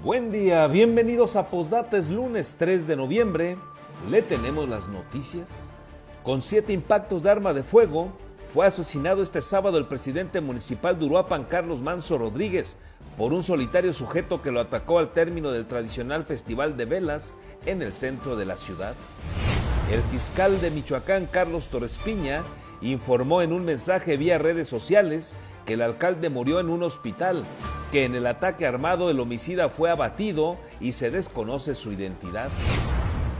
Buen día, bienvenidos a Postdata. Es lunes 3 de noviembre. Le tenemos las noticias. Con 7 impactos de arma de fuego, fue asesinado este sábado el presidente municipal de Uruapan, Carlos Manso Rodríguez, por un solitario sujeto que lo atacó al término del tradicional festival de velas en el centro de la ciudad. El fiscal de Michoacán, Carlos Torres Piña, informó en un mensaje vía redes sociales que el alcalde murió en un hospital, que en el ataque armado el homicida fue abatido y se desconoce su identidad.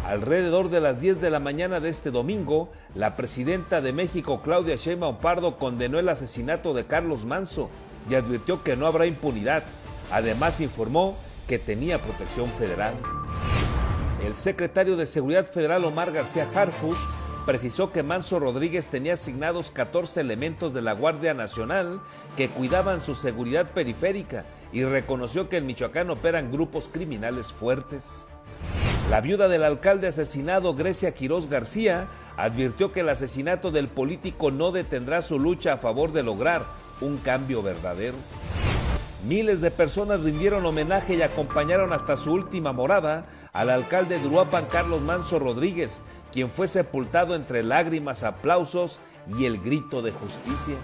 Alrededor de las 10 de la mañana de este domingo, la presidenta de México, Claudia Sheinbaum Pardo, condenó el asesinato de Carlos Manso y advirtió que no habrá impunidad. Además, informó que tenía protección federal. El secretario de Seguridad Federal, Omar García Harfuch, precisó que Manso Rodríguez tenía asignados 14 elementos de la Guardia Nacional que cuidaban su seguridad periférica y reconoció que en Michoacán operan grupos criminales fuertes. La viuda del alcalde asesinado, Grecia Quiroz García, advirtió que el asesinato del político no detendrá su lucha a favor de lograr un cambio verdadero. Miles de personas rindieron homenaje y acompañaron hasta su última morada al alcalde de Uruapan, Carlos Manso Rodríguez, quien fue sepultado entre lágrimas, aplausos y el grito de justicia.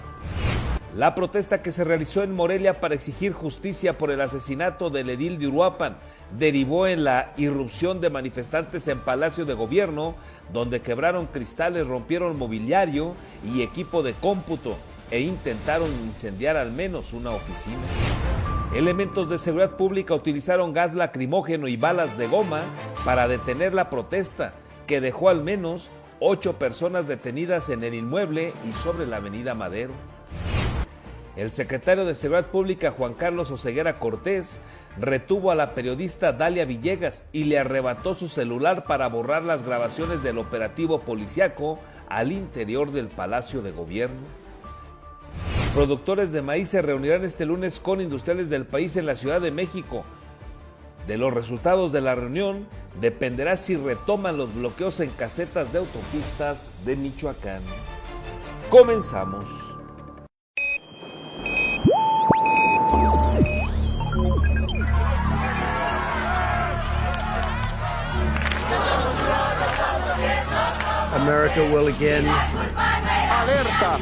La protesta que se realizó en Morelia para exigir justicia por el asesinato del edil de Uruapan derivó en la irrupción de manifestantes en Palacio de Gobierno, donde quebraron cristales, rompieron mobiliario y equipo de cómputo e intentaron incendiar al menos una oficina. Elementos de seguridad pública utilizaron gas lacrimógeno y balas de goma para detener la protesta, que dejó al menos 8 personas detenidas en el inmueble y sobre la avenida Madero. El secretario de Seguridad Pública, Juan Carlos Oseguera Cortés, retuvo a la periodista Dalia Villegas y le arrebató su celular para borrar las grabaciones del operativo policiaco al interior del Palacio de Gobierno. Productores de maíz se reunirán este lunes con industriales del país en la Ciudad de México. De los resultados de la reunión dependerá si retoman los bloqueos en casetas de autopistas de Michoacán. Comenzamos. America will again. Alerta.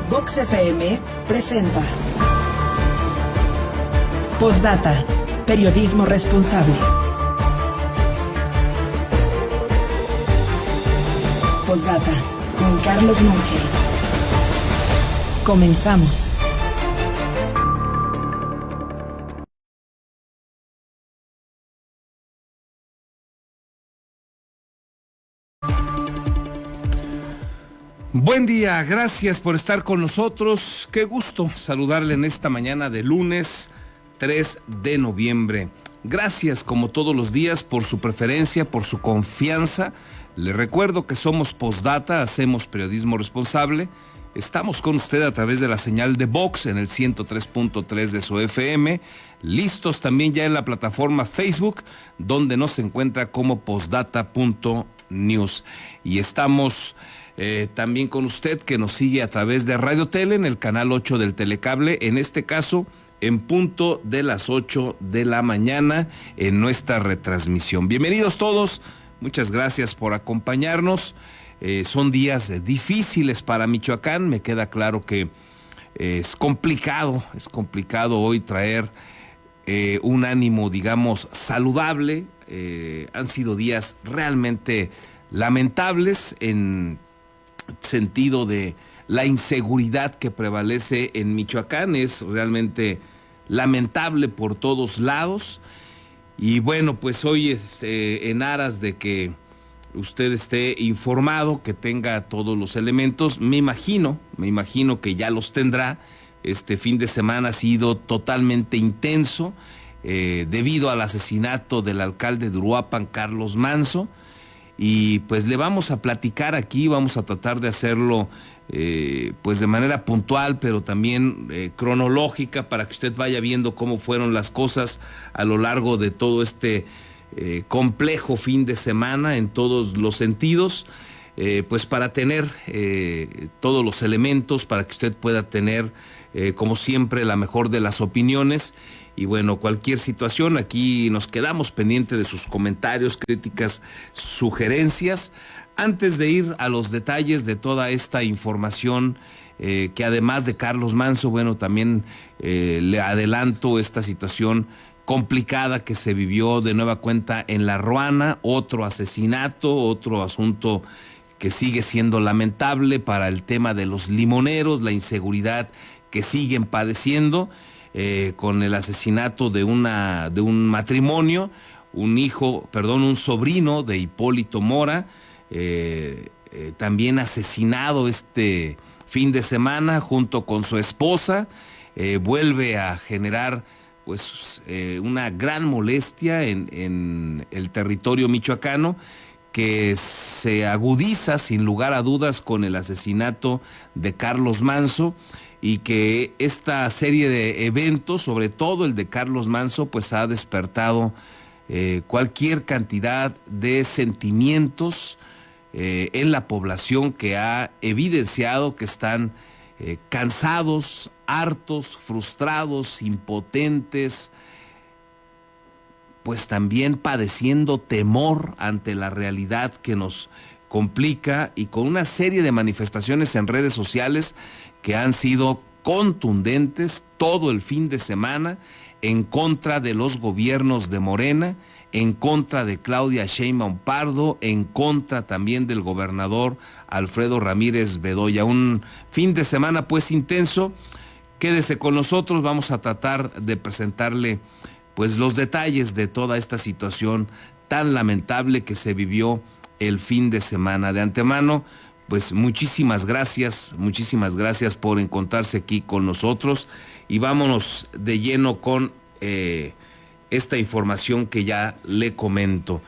Vox FM presenta Postdata, periodismo responsable. Postdata con Carlos Monge. Comenzamos. Buen día, gracias por estar con nosotros. Qué gusto saludarle en esta mañana de lunes 3 de noviembre. Gracias como todos los días por su preferencia, por su confianza. Le recuerdo que somos Postdata, hacemos periodismo responsable. Estamos con usted a través de la señal de Vox en el 103.3 de su FM. Listos también ya en la plataforma Facebook, donde nos encuentra como postdata.news. Y estamos también con usted que nos sigue a través de Radio Tele en el canal 8 del Telecable, en este caso en punto de las 8 de la mañana en nuestra retransmisión. Bienvenidos todos, muchas gracias por acompañarnos. Son días difíciles para Michoacán, me queda claro que es complicado hoy traer un ánimo, digamos, saludable. Han sido días realmente lamentables en sentido de la inseguridad que prevalece en Michoacán. Es realmente lamentable por todos lados. Y bueno, pues hoy en aras de que usted esté informado, que tenga todos los elementos, me imagino que ya los tendrá. Este fin de semana ha sido totalmente intenso debido al asesinato del alcalde de Uruapan, Carlos Manso. Y pues le vamos a platicar aquí, vamos a tratar de hacerlo pues de manera puntual, pero también cronológica, para que usted vaya viendo cómo fueron las cosas a lo largo de todo este complejo fin de semana en todos los sentidos. pues para tener todos los elementos, para que usted pueda tener, como siempre, la mejor de las opiniones. Y bueno, cualquier situación, aquí nos quedamos pendientes de sus comentarios, críticas, sugerencias. Antes de ir a los detalles de toda esta información, que además de Carlos Manso, bueno, también le adelanto esta situación complicada que se vivió de nueva cuenta en La Ruana, otro asesinato, otro asunto que sigue siendo lamentable para el tema de los limoneros, la inseguridad que siguen padeciendo, con el asesinato de un matrimonio, un sobrino de Hipólito Mora, también asesinado este fin de semana junto con su esposa. Vuelve a generar pues una gran molestia en el territorio michoacano, que se agudiza sin lugar a dudas con el asesinato de Carlos Manso, y que esta serie de eventos, sobre todo el de Carlos Manso, pues ha despertado cualquier cantidad de sentimientos en la población, que ha evidenciado que están cansados, hartos, frustrados, impotentes, pues también padeciendo temor ante la realidad que nos complica, y con una serie de manifestaciones en redes sociales que han sido contundentes todo el fin de semana en contra de los gobiernos de Morena, en contra de Claudia Sheinbaum Pardo, en contra también del gobernador Alfredo Ramírez Bedoya. Un fin de semana pues intenso. Quédese con nosotros, vamos a tratar de presentarle pues los detalles de toda esta situación tan lamentable que se vivió el fin de semana. De antemano, pues muchísimas gracias por encontrarse aquí con nosotros, y vámonos de lleno con esta información que ya le comento.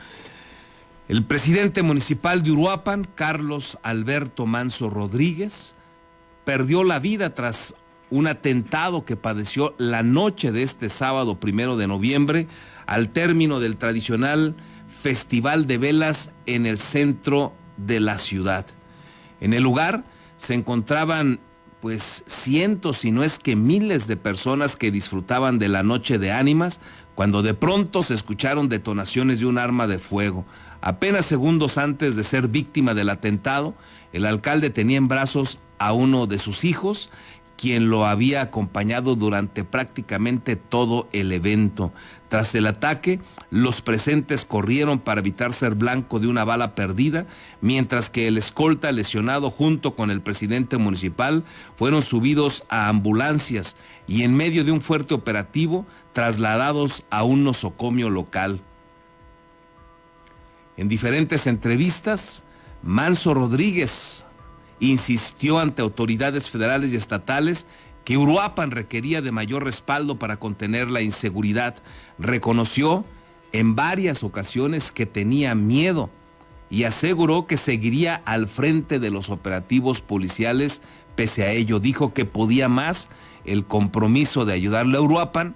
El presidente municipal de Uruapan, Carlos Alberto Manso Rodríguez, perdió la vida tras un atentado que padeció la noche de este sábado 1 de noviembre al término del tradicional Festival de Velas en el centro de la ciudad. En el lugar se encontraban pues cientos, si no es que miles de personas que disfrutaban de la Noche de Ánimas, cuando de pronto se escucharon detonaciones de un arma de fuego. Apenas segundos antes de ser víctima del atentado, el alcalde tenía en brazos a uno de sus hijos, quien lo había acompañado durante prácticamente todo el evento. Tras el ataque, los presentes corrieron para evitar ser blanco de una bala perdida, mientras que el escolta lesionado junto con el presidente municipal fueron subidos a ambulancias y en medio de un fuerte operativo trasladados a un nosocomio local. En diferentes entrevistas, Manso Rodríguez insistió ante autoridades federales y estatales que Uruapan requería de mayor respaldo para contener la inseguridad. Reconoció en varias ocasiones que tenía miedo y aseguró que seguiría al frente de los operativos policiales. Pese a ello, dijo que podía más el compromiso de ayudarle a Uruapan,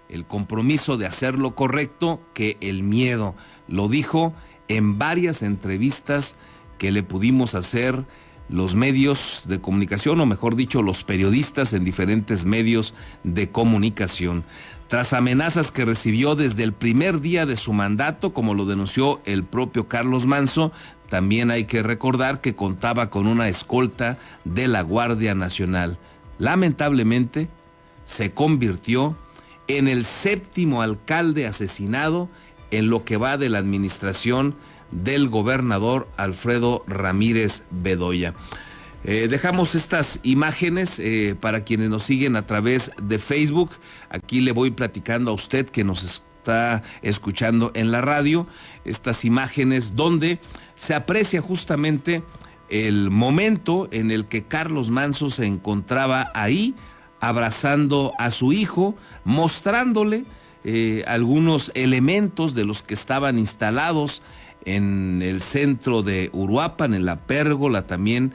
el compromiso de hacer lo correcto, que el miedo. Lo dijo en varias entrevistas que le pudimos hacer los medios de comunicación, o mejor dicho, los periodistas en diferentes medios de comunicación. Tras amenazas que recibió desde el primer día de su mandato, como lo denunció el propio Carlos Manso, también hay que recordar que contaba con una escolta de la Guardia Nacional. Lamentablemente, se convirtió en el 7º alcalde asesinado en lo que va de la administración del gobernador Alfredo Ramírez Bedoya. Dejamos estas imágenes para quienes nos siguen a través de Facebook. Aquí le voy platicando a usted que nos está escuchando en la radio, estas imágenes donde se aprecia justamente el momento en el que Carlos Manso se encontraba ahí abrazando a su hijo, mostrándole algunos elementos de los que estaban instalados en el centro de Uruapan, en la pérgola también,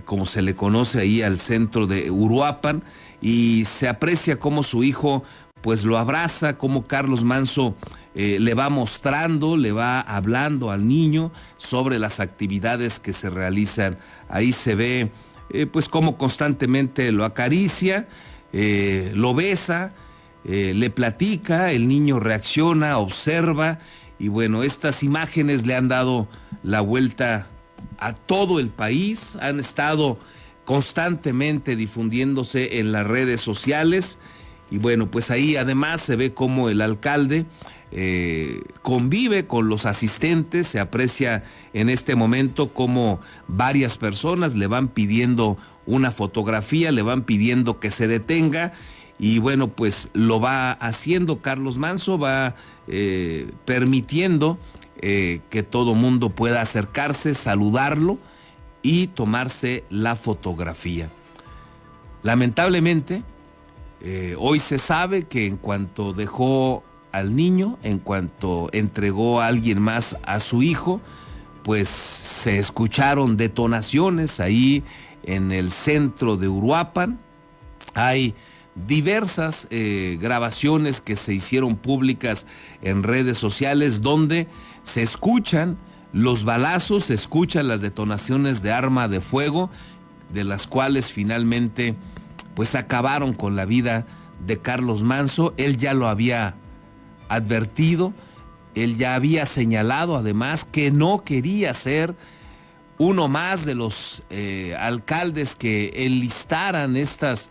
como se le conoce ahí al centro de Uruapan, y se aprecia cómo su hijo pues lo abraza, cómo Carlos Manso le va mostrando, le va hablando al niño sobre las actividades que se realizan. Ahí se ve pues cómo constantemente lo acaricia, lo besa, le platica, el niño reacciona, observa, y bueno, estas imágenes le han dado la vuelta a todo el país, han estado constantemente difundiéndose en las redes sociales. Y bueno, pues ahí además se ve cómo el alcalde convive con los asistentes, se aprecia en este momento cómo varias personas le van pidiendo una fotografía, le van pidiendo que se detenga, y bueno, pues lo va haciendo Carlos Manso, va permitiendo que todo mundo pueda acercarse, saludarlo y tomarse la fotografía. Lamentablemente, hoy se sabe que en cuanto dejó al niño, en cuanto entregó a alguien más a su hijo, pues se escucharon detonaciones ahí en el centro de Uruapan. Hay diversas grabaciones que se hicieron públicas en redes sociales donde se escuchan los balazos, se escuchan las detonaciones de arma de fuego, de las cuales finalmente pues acabaron con la vida de Carlos Manso. Él ya lo había advertido, él ya había señalado además que no quería ser uno más de los alcaldes que enlistaran estas,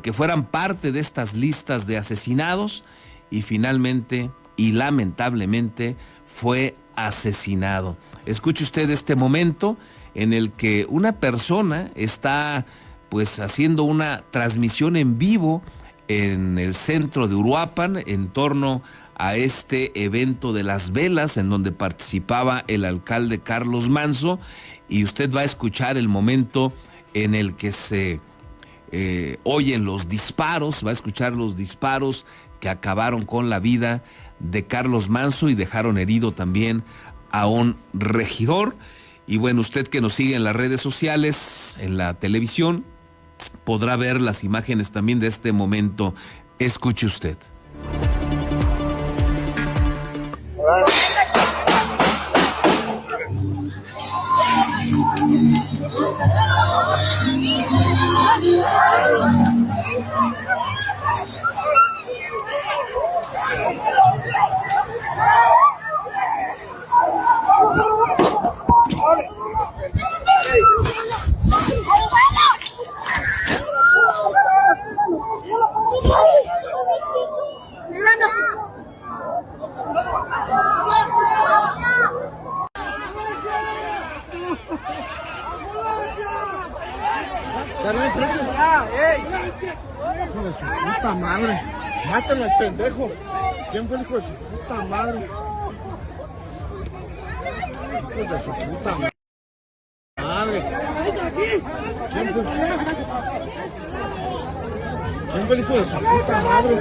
que fueran parte de estas listas de asesinados, y finalmente y lamentablemente fue asesinado. Escuche usted este momento en el que una persona está pues haciendo una transmisión en vivo en el centro de Uruapan en torno a este evento de las velas en donde participaba el alcalde Carlos Manso, y usted va a escuchar el momento en el que se oyen los disparos, va a escuchar los disparos que acabaron con la vida de Carlos Manso y dejaron herido también a un regidor. Y bueno, usted que nos sigue en las redes sociales, en la televisión, podrá ver las imágenes también de este momento. Escuche usted. Hijo de su puta madre. Mátalo al pendejo. ¿Quién fue el hijo de su puta madre? Hijo de su puta madre. ¿Quién fue? ¿Quién fue el hijo de su puta madre?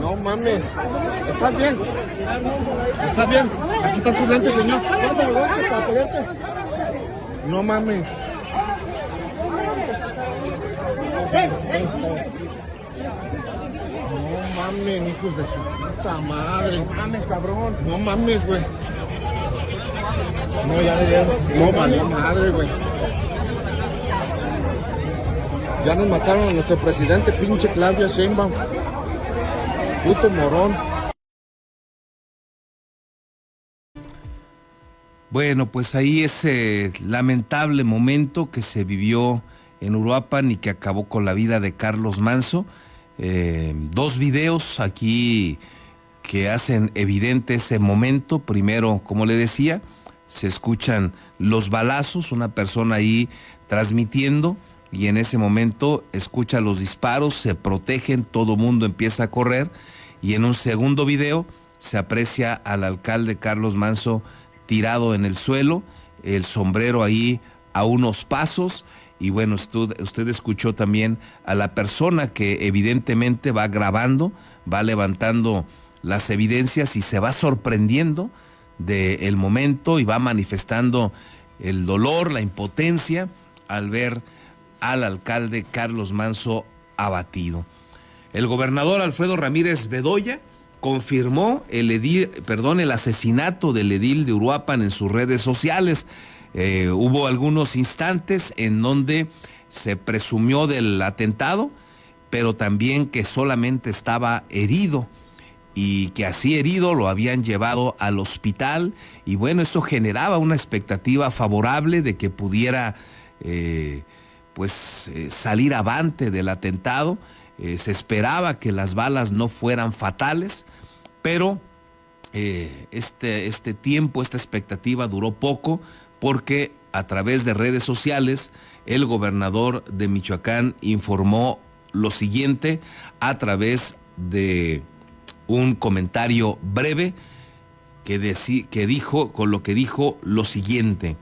No mames. ¿Estás bien? ¿Estás bien? Aquí están sus lentes, señor. No mames. No mames, hijos de su puta madre. No mames, cabrón. No mames, güey. No, ya. No valió madre, güey. Ya nos mataron a nuestro presidente, pinche Claudia Sheinbaum. Puto morón. Bueno, pues ahí ese lamentable momento que se vivió en Uruapan y que acabó con la vida de Carlos Manso. Dos videos aquí que hacen evidente ese momento. Primero, como le decía, se escuchan los balazos, una persona ahí transmitiendo, y en ese momento escucha los disparos, se protegen, todo mundo empieza a correr, y en un segundo video se aprecia al alcalde Carlos Manso tirado en el suelo, el sombrero ahí a unos pasos. Y bueno, usted escuchó también a la persona que evidentemente va grabando, va levantando las evidencias y se va sorprendiendo del momento y va manifestando el dolor, la impotencia al ver al alcalde Carlos Manso abatido. El gobernador Alfredo Ramírez Bedoya confirmó el asesinato del edil de Uruapan en sus redes sociales. Hubo algunos instantes en donde se presumió del atentado, pero también que solamente estaba herido y que así herido lo habían llevado al hospital, y bueno, eso generaba una expectativa favorable de que pudiera salir avante del atentado. Se esperaba que las balas no fueran fatales, pero este tiempo, esta expectativa duró poco, porque a través de redes sociales el gobernador de Michoacán informó lo siguiente a través de un comentario breve que dijo lo siguiente: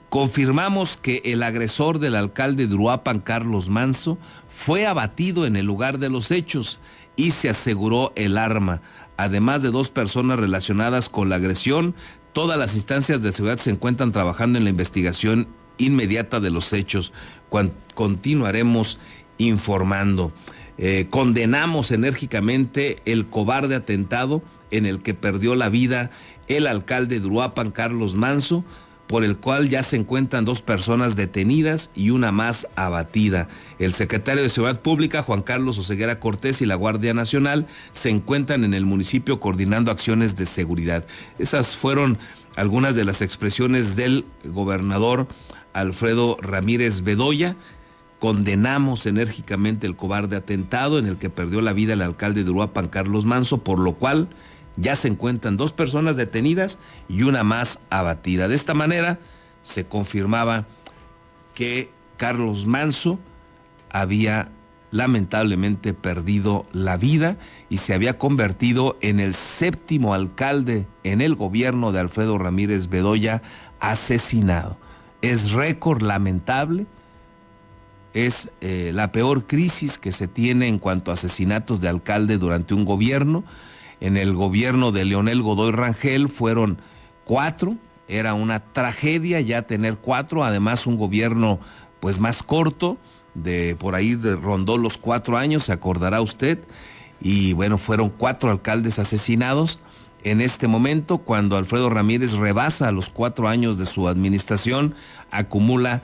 confirmamos que el agresor del alcalde de Uruapan, Carlos Manso, fue abatido en el lugar de los hechos y se aseguró el arma. Además de 2 personas relacionadas con la agresión, todas las instancias de seguridad se encuentran trabajando en la investigación inmediata de los hechos. Continuaremos informando. Condenamos enérgicamente el cobarde atentado en el que perdió la vida el alcalde de Uruapan, Carlos Manso, por el cual ya se encuentran 2 personas detenidas y una más abatida. El secretario de Seguridad Pública, Juan Carlos Oseguera Cortés, y la Guardia Nacional se encuentran en el municipio coordinando acciones de seguridad. Esas fueron algunas de las expresiones del gobernador Alfredo Ramírez Bedoya. Condenamos enérgicamente el cobarde atentado en el que perdió la vida el alcalde de Uruapan, Carlos Manso, por lo cual ya se encuentran 2 personas detenidas y una más abatida. De esta manera se confirmaba que Carlos Manso había lamentablemente perdido la vida y se había convertido en el 7º alcalde en el gobierno de Alfredo Ramírez Bedoya asesinado. Es récord lamentable. Es la peor crisis que se tiene en cuanto a asesinatos de alcalde durante un gobierno. En el gobierno de Leonel Godoy Rangel fueron 4, era una tragedia ya tener 4, además un gobierno pues más corto, por ahí rondó los 4 años, se acordará usted, y bueno, fueron 4 alcaldes asesinados. En este momento, cuando Alfredo Ramírez rebasa los 4 años de su administración, acumula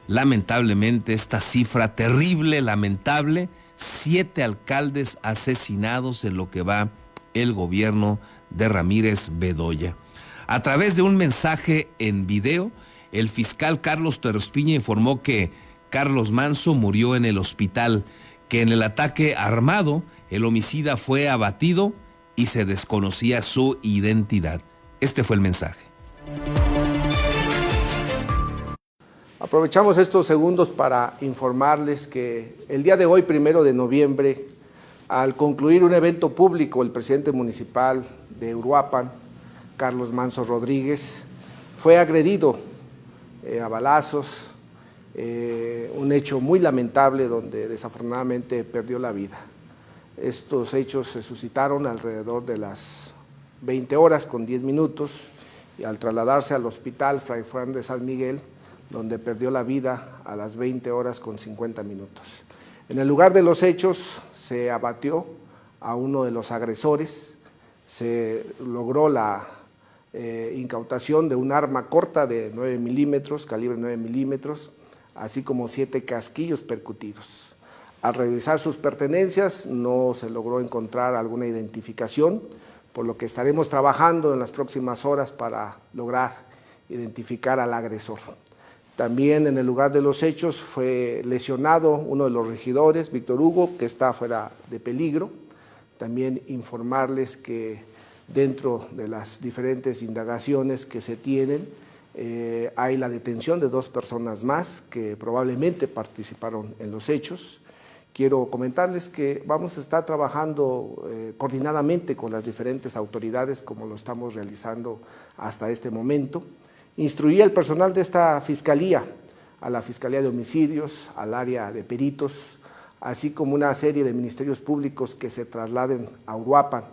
lamentablemente esta cifra terrible, lamentable: 7 alcaldes asesinados en lo que va el gobierno de Ramírez Bedoya. A través de un mensaje en video, el fiscal Carlos Terospiña informó que Carlos Manso murió en el hospital, que en el ataque armado el homicida fue abatido y se desconocía su identidad. Este fue el mensaje. Aprovechamos estos segundos para informarles que el día de hoy, 1 de noviembre, al concluir un evento público, el presidente municipal de Uruapan, Carlos Manso Rodríguez, fue agredido a balazos, un hecho muy lamentable donde desafortunadamente perdió la vida. Estos hechos se suscitaron alrededor de las 20 horas con 10 minutos y al trasladarse al hospital Fray Juan de San Miguel, donde perdió la vida a las 20 horas con 50 minutos. En el lugar de los hechos se abatió a uno de los agresores, se logró la incautación de un arma corta de 9 milímetros, calibre 9 milímetros, así como 7 casquillos percutidos. Al revisar sus pertenencias no se logró encontrar alguna identificación, por lo que estaremos trabajando en las próximas horas para lograr identificar al agresor. También en el lugar de los hechos fue lesionado uno de los regidores, Víctor Hugo, que está fuera de peligro. También informarles que dentro de las diferentes indagaciones que se tienen, hay la detención de 2 personas más que probablemente participaron en los hechos. Quiero comentarles que vamos a estar trabajando coordinadamente con las diferentes autoridades, como lo estamos realizando hasta este momento. Instruí al personal de esta fiscalía, a la Fiscalía de Homicidios, al área de peritos, así como una serie de ministerios públicos que se trasladen a Uruapan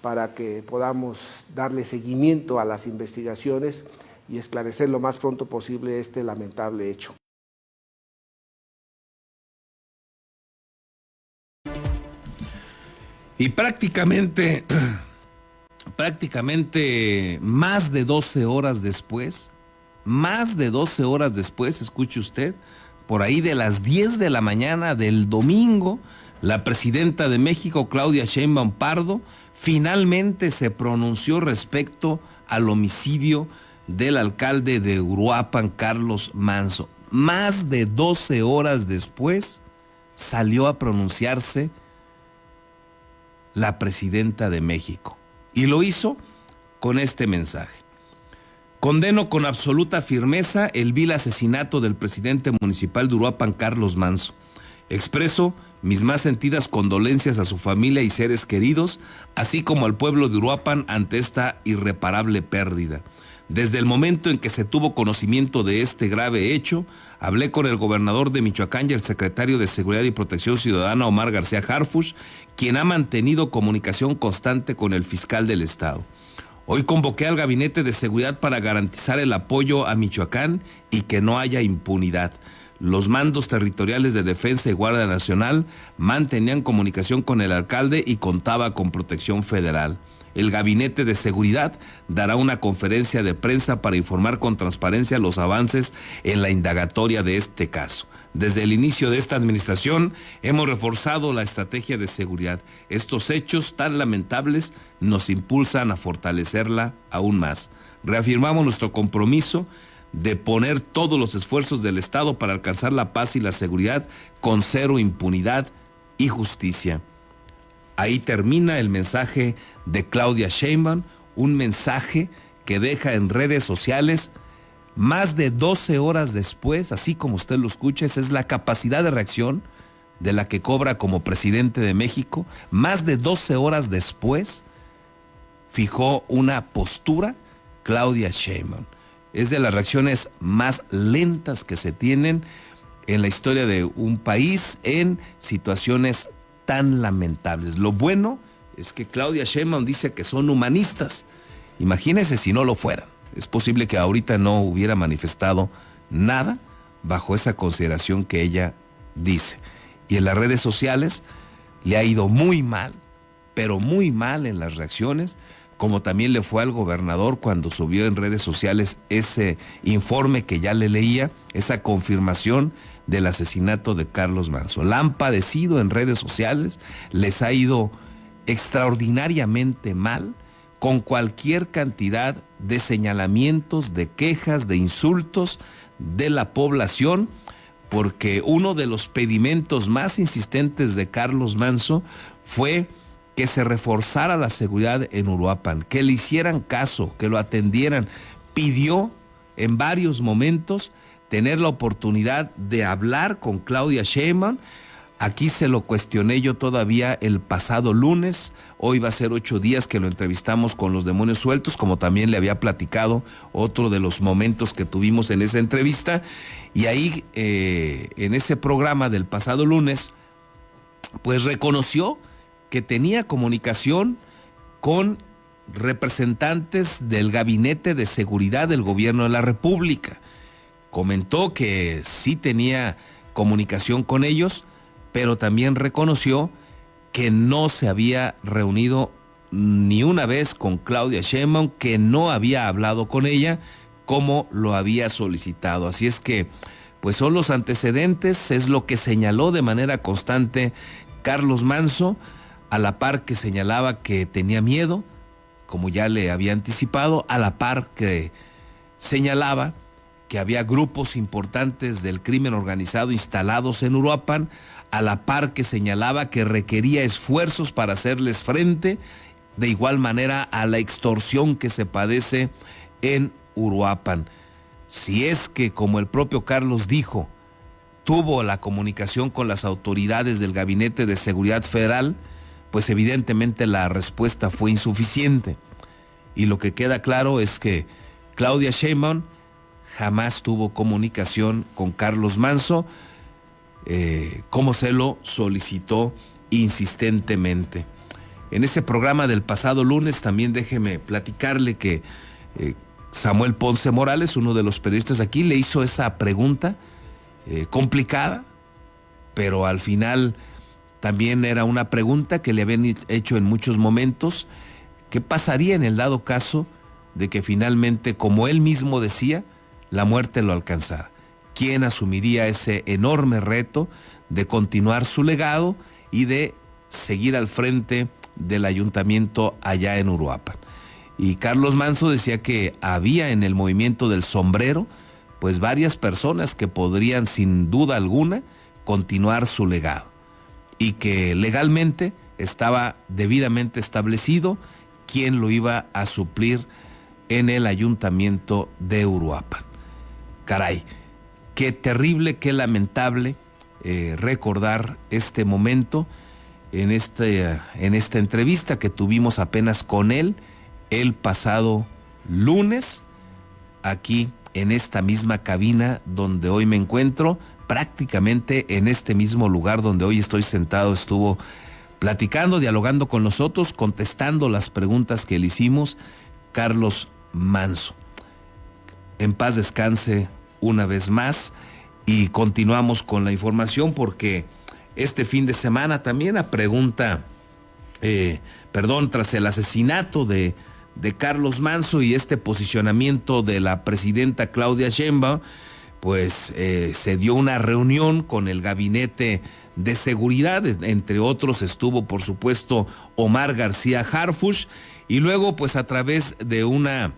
para que podamos darle seguimiento a las investigaciones y esclarecer lo más pronto posible este lamentable hecho. Y prácticamente más de 12 horas después, escuche usted, por ahí de las 10 de la mañana del domingo, la presidenta de México, Claudia Sheinbaum Pardo, finalmente se pronunció respecto al homicidio del alcalde de Uruapan, Carlos Manzo. Más de 12 horas después, salió a pronunciarse la presidenta de México. Y lo hizo con este mensaje. Condeno con absoluta firmeza el vil asesinato del presidente municipal de Uruapan, Carlos Manzo. Expreso mis más sentidas condolencias a su familia y seres queridos, así como al pueblo de Uruapan ante esta irreparable pérdida. Desde el momento en que se tuvo conocimiento de este grave hecho, hablé con el gobernador de Michoacán y el secretario de Seguridad y Protección Ciudadana, Omar García Harfuch, quien ha mantenido comunicación constante con el fiscal del estado. Hoy convoqué al Gabinete de Seguridad para garantizar el apoyo a Michoacán y que no haya impunidad. Los mandos territoriales de Defensa y Guardia Nacional mantenían comunicación con el alcalde y contaba con protección federal. El Gabinete de Seguridad dará una conferencia de prensa para informar con transparencia los avances en la indagatoria de este caso. Desde el inicio de esta administración hemos reforzado la estrategia de seguridad. Estos hechos tan lamentables nos impulsan a fortalecerla aún más. Reafirmamos nuestro compromiso de poner todos los esfuerzos del Estado para alcanzar la paz y la seguridad con cero impunidad y justicia. Ahí termina el mensaje de Claudia Sheinbaum, un mensaje que deja en redes sociales más de 12 horas después, así como usted lo escucha. Esa es la capacidad de reacción de la que cobra como presidente de México. Más de 12 horas después fijó una postura Claudia Sheinbaum. Es de las reacciones más lentas que se tienen en la historia de un país en situaciones tan lamentables. Lo bueno es que Claudia Sheinbaum dice que son humanistas. Imagínense si no lo fueran. Es posible que ahorita no hubiera manifestado nada bajo esa consideración que ella dice. Y en las redes sociales le ha ido muy mal, pero muy mal en las reacciones, como también le fue al gobernador cuando subió en redes sociales ese informe que ya le leía, esa confirmación del asesinato de Carlos Manzo. La han padecido en redes sociales, les ha ido extraordinariamente mal, con cualquier cantidad de señalamientos, de quejas, de insultos de la población, porque uno de los pedimentos más insistentes de Carlos Manzo fue que se reforzara la seguridad en Uruapan, que le hicieran caso, que lo atendieran. Pidió en varios momentos tener la oportunidad de hablar con Claudia Sheinbaum. Aquí se lo cuestioné yo todavía el pasado lunes. Hoy va a ser 8 días que lo entrevistamos con Los Demonios Sueltos, como también le había platicado otro de los momentos que tuvimos en esa entrevista. Y ahí, en ese programa del pasado lunes, pues reconoció que tenía comunicación con representantes del Gabinete de Seguridad del Gobierno de la República. Comentó que sí tenía comunicación con ellos, pero también reconoció que no se había reunido ni una vez con Claudia Sheinbaum, que no había hablado con ella como lo había solicitado. Así es que, pues son los antecedentes, es lo que señaló de manera constante Carlos Manzo, a la par que señalaba que tenía miedo, como ya le había anticipado, a la par que señalaba que había grupos importantes del crimen organizado instalados en Uruapan, a la par que señalaba que requería esfuerzos para hacerles frente, de igual manera a la extorsión que se padece en Uruapan. Si es que, como el propio Carlos dijo, tuvo la comunicación con las autoridades del Gabinete de Seguridad Federal, pues evidentemente la respuesta fue insuficiente. Y lo que queda claro es que Claudia Sheinbaum jamás tuvo comunicación con Carlos Manzo, como se lo solicitó insistentemente. En ese programa del pasado lunes también déjeme platicarle que Samuel Ponce Morales, uno de los periodistas aquí, le hizo esa pregunta complicada, pero al final también era una pregunta que le habían hecho en muchos momentos. ¿Qué pasaría en el dado caso de que finalmente, como él mismo decía, la muerte lo alcanzara? ¿Quién asumiría ese enorme reto de continuar su legado y de seguir al frente del ayuntamiento allá en Uruapan? Y Carlos Manso decía que había en el movimiento del sombrero pues varias personas que podrían sin duda alguna continuar su legado, y que legalmente estaba debidamente establecido quién lo iba a suplir en el ayuntamiento de Uruapan. Caray, qué terrible, qué lamentable recordar este momento en esta entrevista que tuvimos apenas con él el pasado lunes, aquí en esta misma cabina donde hoy me encuentro, prácticamente en este mismo lugar donde hoy estoy sentado. Estuvo platicando, dialogando con nosotros, contestando las preguntas que le hicimos, Carlos Manso. En paz descanse una vez más, y continuamos con la información porque este fin de semana también tras el asesinato de Carlos Manso y este posicionamiento de la presidenta Claudia Sheinbaum, pues se dio una reunión con el gabinete de seguridad. Entre otros estuvo, por supuesto, Omar García Harfuch, y luego pues a través de una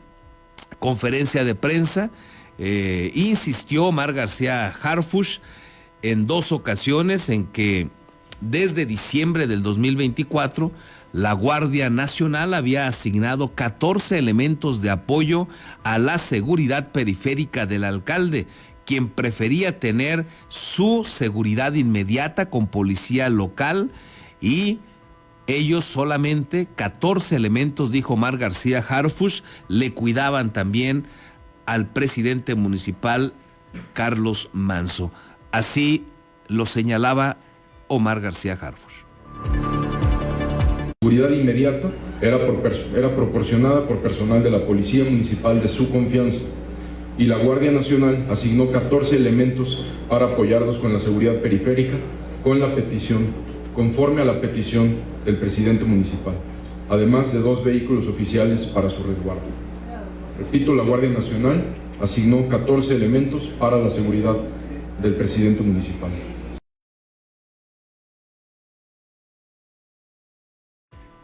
conferencia de prensa insistió Omar García Harfuch en dos ocasiones en que desde diciembre del 2024 la Guardia Nacional había asignado 14 elementos de apoyo a la seguridad periférica del alcalde, quien prefería tener su seguridad inmediata con policía local, y ellos solamente 14 elementos, dijo Omar García Harfuch, le cuidaban también al presidente municipal Carlos Manso. Así lo señalaba Omar García Harfuch. La seguridad inmediata era proporcionada por personal de la Policía Municipal de su confianza, y la Guardia Nacional asignó 14 elementos para apoyarlos con la seguridad periférica, conforme a la petición del presidente municipal, además de 2 vehículos oficiales para su resguardo. Repito, la Guardia Nacional asignó 14 elementos para la seguridad del presidente municipal.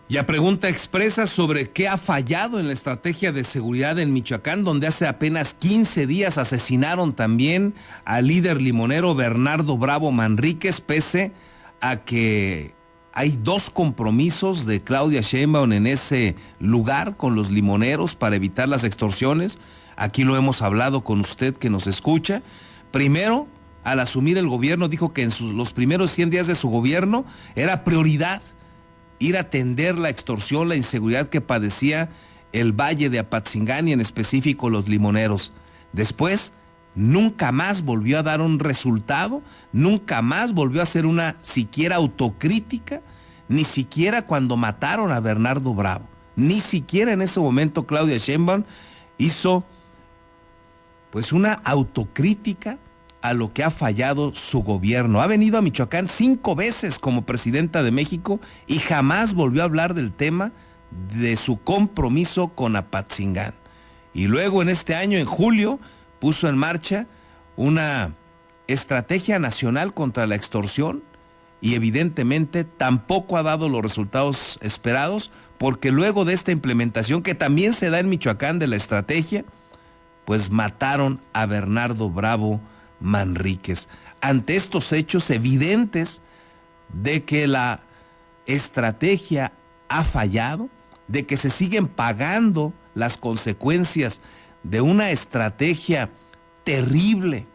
Y a pregunta expresa sobre qué ha fallado en la estrategia de seguridad en Michoacán, donde hace apenas 15 días asesinaron también al líder limonero Bernardo Bravo Manríquez, pese a que hay 2 compromisos de Claudia Sheinbaum en ese lugar con los limoneros para evitar las extorsiones. Aquí lo hemos hablado con usted que nos escucha. Primero, al asumir el gobierno, dijo que en los primeros 100 días de su gobierno era prioridad ir a atender la extorsión, la inseguridad que padecía el Valle de Apatzingán y en específico los limoneros. Después, nunca más volvió a dar un resultado, nunca más volvió a hacer una siquiera autocrítica, ni siquiera cuando mataron a Bernardo Bravo. Ni siquiera en ese momento Claudia Sheinbaum hizo pues una autocrítica a lo que ha fallado su gobierno. Ha venido a Michoacán 5 veces como presidenta de México y jamás volvió a hablar del tema de su compromiso con Apatzingán. Y luego en este año, en julio, puso en marcha una estrategia nacional contra la extorsión y evidentemente tampoco ha dado los resultados esperados, porque luego de esta implementación que también se da en Michoacán de la estrategia, pues mataron a Bernardo Bravo Manríquez. Ante estos hechos evidentes de que la estrategia ha fallado, de que se siguen pagando las consecuencias de una estrategia terrible,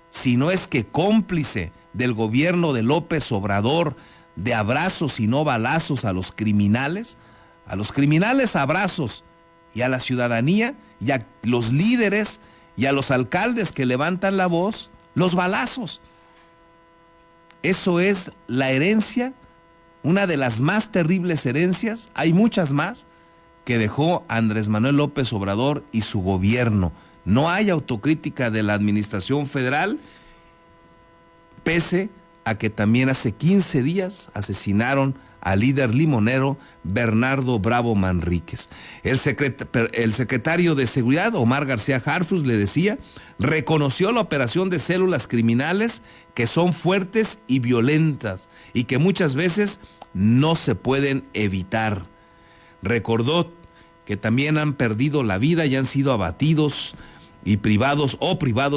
si no es que cómplice del gobierno de López Obrador, de abrazos y no balazos a los criminales abrazos, y a la ciudadanía y a los líderes y a los alcaldes que levantan la voz, los balazos. Eso es la herencia, una de las más terribles herencias, hay muchas más, que dejó Andrés Manuel López Obrador y su gobierno. No hay autocrítica de la administración federal, pese a que también hace 15 días asesinaron al líder limonero Bernardo Bravo Manríquez. El secretario de Seguridad, Omar García Harfuch, le decía, reconoció la operación de células criminales que son fuertes y violentas y que muchas veces no se pueden evitar. Recordó que también han perdido la vida y han sido abatidos y privados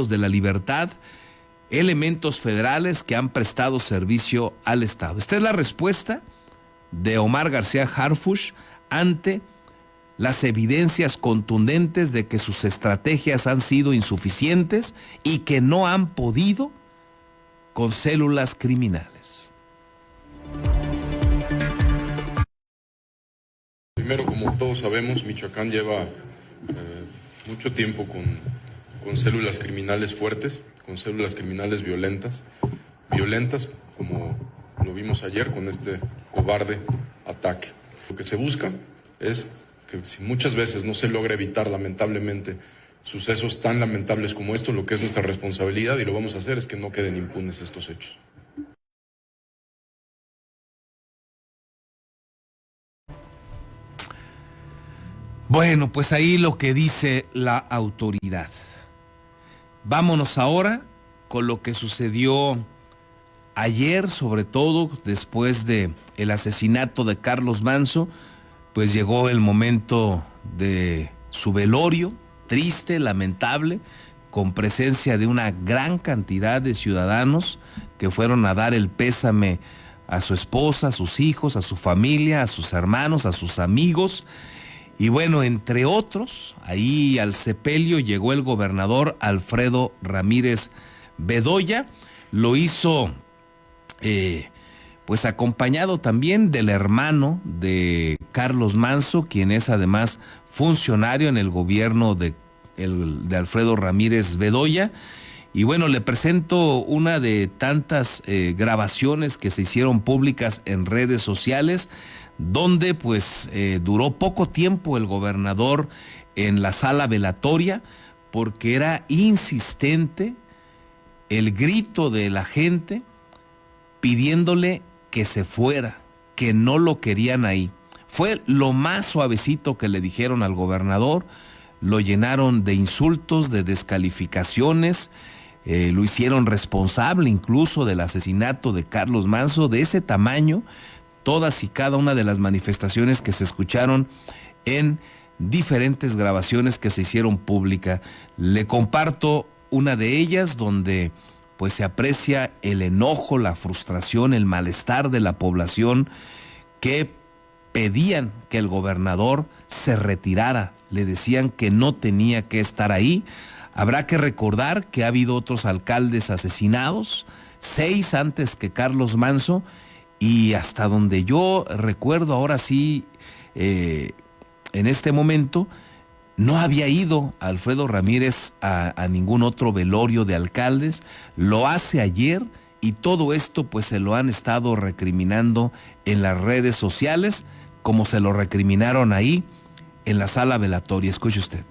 de la libertad elementos federales que han prestado servicio al Estado. Esta es la respuesta de Omar García Harfuch ante las evidencias contundentes de que sus estrategias han sido insuficientes y que no han podido con células criminales. Primero, como todos sabemos, Michoacán lleva mucho tiempo con células criminales fuertes, con células criminales violentas como lo vimos ayer con este cobarde ataque. Lo que se busca es que si muchas veces no se logra evitar lamentablemente sucesos tan lamentables como estos, lo que es nuestra responsabilidad, y lo vamos a hacer, es que no queden impunes estos hechos. Bueno, pues ahí lo que dice la autoridad. Vámonos ahora con lo que sucedió ayer, sobre todo después de el asesinato de Carlos Manso. Pues llegó el momento de su velorio, triste, lamentable, con presencia de una gran cantidad de ciudadanos que fueron a dar el pésame a su esposa, a sus hijos, a su familia, a sus hermanos, a sus amigos. Y bueno, entre otros, ahí al sepelio llegó el gobernador Alfredo Ramírez Bedoya. Lo hizo pues acompañado también del hermano de Carlos Manso, quien es además funcionario en el gobierno de Alfredo Ramírez Bedoya. Y bueno, le presento una de tantas grabaciones que se hicieron públicas en redes sociales, donde pues duró poco tiempo el gobernador en la sala velatoria, porque era insistente el grito de la gente pidiéndole que se fuera, que no lo querían ahí. Fue lo más suavecito que le dijeron al gobernador, lo llenaron de insultos, de descalificaciones, lo hicieron responsable incluso del asesinato de Carlos Manso. De ese tamaño, todas y cada una de las manifestaciones que se escucharon en diferentes grabaciones que se hicieron públicas. Le comparto una de ellas donde pues se aprecia el enojo, la frustración, el malestar de la población que pedían que el gobernador se retirara, le decían que no tenía que estar ahí. Habrá que recordar que ha habido otros alcaldes asesinados, 6 antes que Carlos Manso, y hasta donde yo recuerdo ahora sí, en este momento, no había ido Alfredo Ramírez a ningún otro velorio de alcaldes. Lo hace ayer y todo esto pues se lo han estado recriminando en las redes sociales, como se lo recriminaron ahí en la sala velatoria. Escuche usted.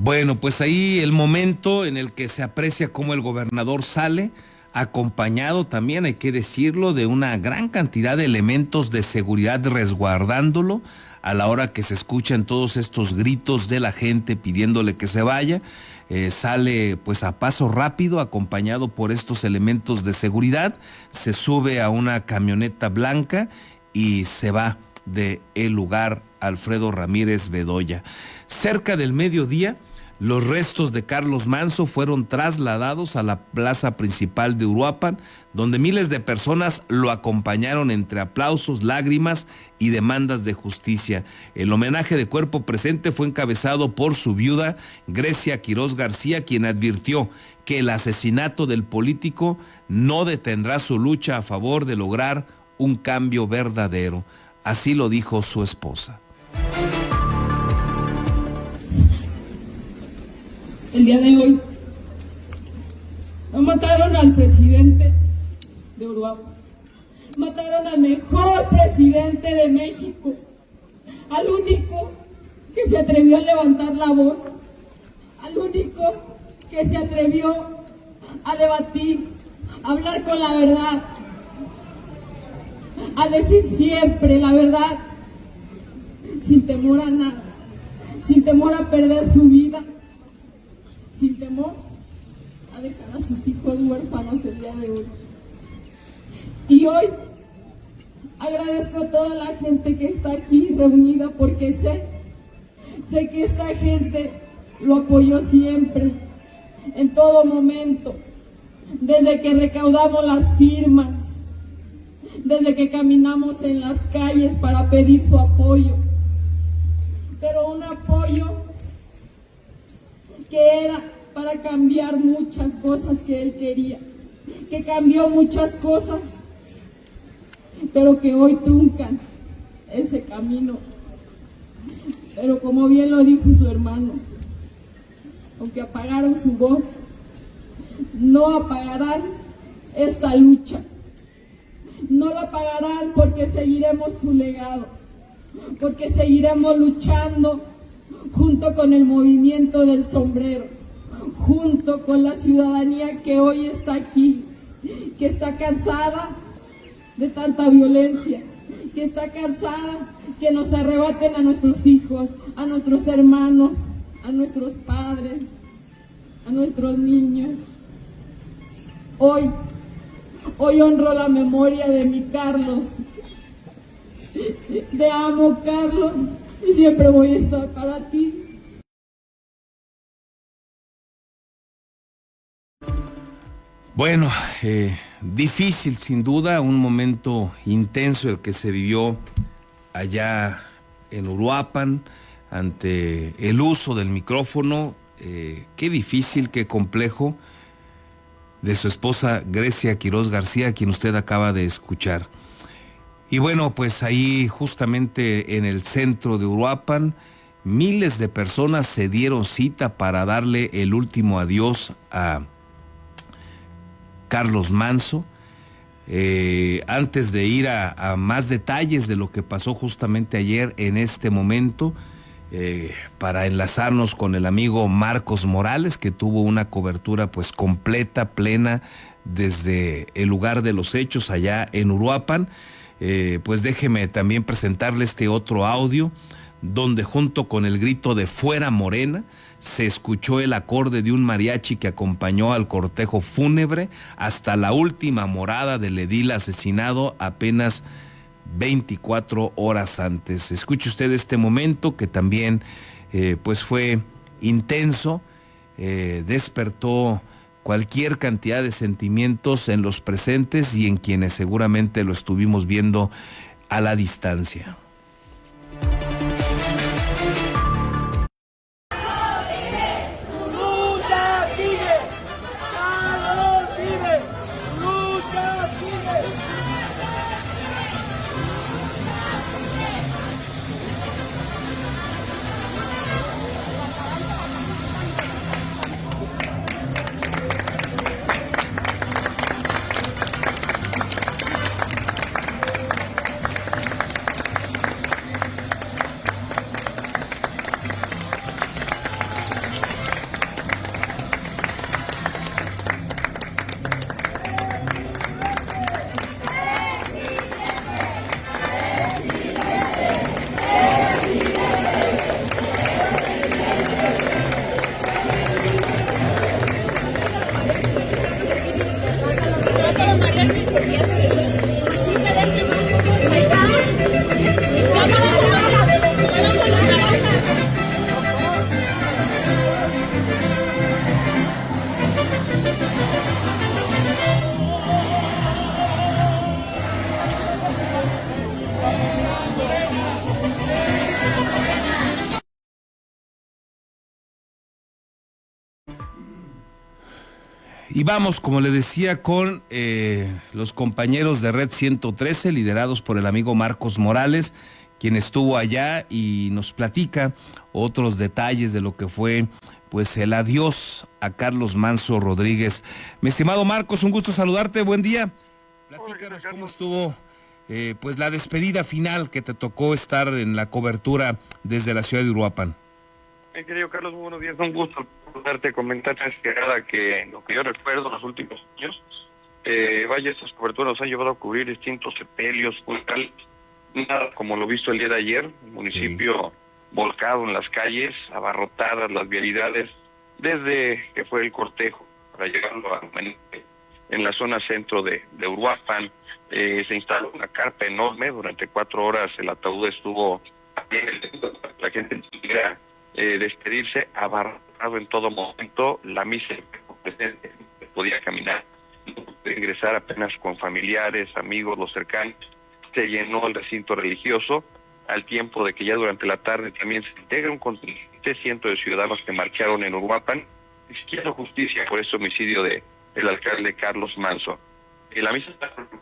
Bueno, pues ahí el momento en el que se aprecia cómo el gobernador sale, acompañado también, hay que decirlo, de una gran cantidad de elementos de seguridad resguardándolo a la hora que se escuchan todos estos gritos de la gente pidiéndole que se vaya. Sale pues a paso rápido, acompañado por estos elementos de seguridad, se sube a una camioneta blanca y se va del lugar, Alfredo Ramírez Bedoya. Cerca del mediodía, los restos de Carlos Manso fueron trasladados a la plaza principal de Uruapan, donde miles de personas lo acompañaron entre aplausos, lágrimas y demandas de justicia. El homenaje de cuerpo presente fue encabezado por su viuda, Grecia Quiroz García, quien advirtió que el asesinato del político no detendrá su lucha a favor de lograr un cambio verdadero. Así lo dijo su esposa. El día de hoy mataron al presidente de Uruapan, mataron al mejor presidente de México, al único que se atrevió a levantar la voz, al único que se atrevió a debatir, a hablar con la verdad, a decir siempre la verdad, sin temor a nada, sin temor a perder su vida, sin temor a dejar a sus hijos huérfanos el día de hoy. Y hoy agradezco a toda la gente que está aquí reunida, porque sé que esta gente lo apoyó siempre, en todo momento, desde que recaudamos las firmas, desde que caminamos en las calles para pedir su apoyo, pero un apoyo que era para cambiar muchas cosas que él quería, que cambió muchas cosas, pero que hoy truncan ese camino. Pero como bien lo dijo su hermano, aunque apagaron su voz, no apagarán esta lucha, no la apagarán, porque seguiremos su legado, porque seguiremos luchando junto con el movimiento del sombrero, junto con la ciudadanía que hoy está aquí, que está cansada de tanta violencia, que está cansada que nos arrebaten a nuestros hijos, a nuestros hermanos, a nuestros padres, a nuestros niños. Hoy honro la memoria de mi Carlos. Te amo, Carlos, y siempre voy a estar para ti. Bueno, difícil sin duda, un momento intenso el que se vivió allá en Uruapan ante el uso del micrófono. Qué difícil, qué complejo, de su esposa Grecia Quiroz García, a quien usted acaba de escuchar. Y bueno, pues ahí justamente en el centro de Uruapan, miles de personas se dieron cita para darle el último adiós a Carlos Manso. Antes de ir a más detalles de lo que pasó justamente ayer en este momento, para enlazarnos con el amigo Marcos Morales, que tuvo una cobertura pues completa, plena, desde el lugar de los hechos allá en Uruapan. Pues déjeme también presentarle este otro audio, donde junto con el grito de "Fuera Morena", se escuchó el acorde de un mariachi que acompañó al cortejo fúnebre hasta la última morada del edil asesinado apenas 24 horas antes. Escuche usted este momento que también pues fue intenso, despertó cualquier cantidad de sentimientos en los presentes y en quienes seguramente lo estuvimos viendo a la distancia. Y vamos, como le decía, con los compañeros de Red 113, liderados por el amigo Marcos Morales, quien estuvo allá y nos platica otros detalles de lo que fue pues el adiós a Carlos Manso Rodríguez. Mi estimado Marcos, un gusto saludarte, buen día. Platícanos cómo estuvo pues la despedida final que te tocó estar en la cobertura desde la ciudad de Uruapan. Mi querido Carlos, muy buenos días, un gusto poderte comentar que lo que yo recuerdo en los últimos años, estas coberturas nos han llevado a cubrir distintos sepelios, funerales, nada como lo visto el día de ayer, el municipio volcado en las calles, abarrotadas las vialidades, desde que fue el cortejo para llegarlo a en la zona centro de Uruapan, se instaló una carpa enorme, durante 4 horas el ataúd estuvo, la gente pudiera despedirse, abarrotado en todo momento, la misa presente podía caminar, no podía ingresar apenas con familiares, amigos, los cercanos, se llenó el recinto religioso, al tiempo de que ya durante la tarde también se integra un contingente, cientos de ciudadanos que marcharon en Uruapan, exigiendo justicia por este homicidio del alcalde Carlos Manso. La misa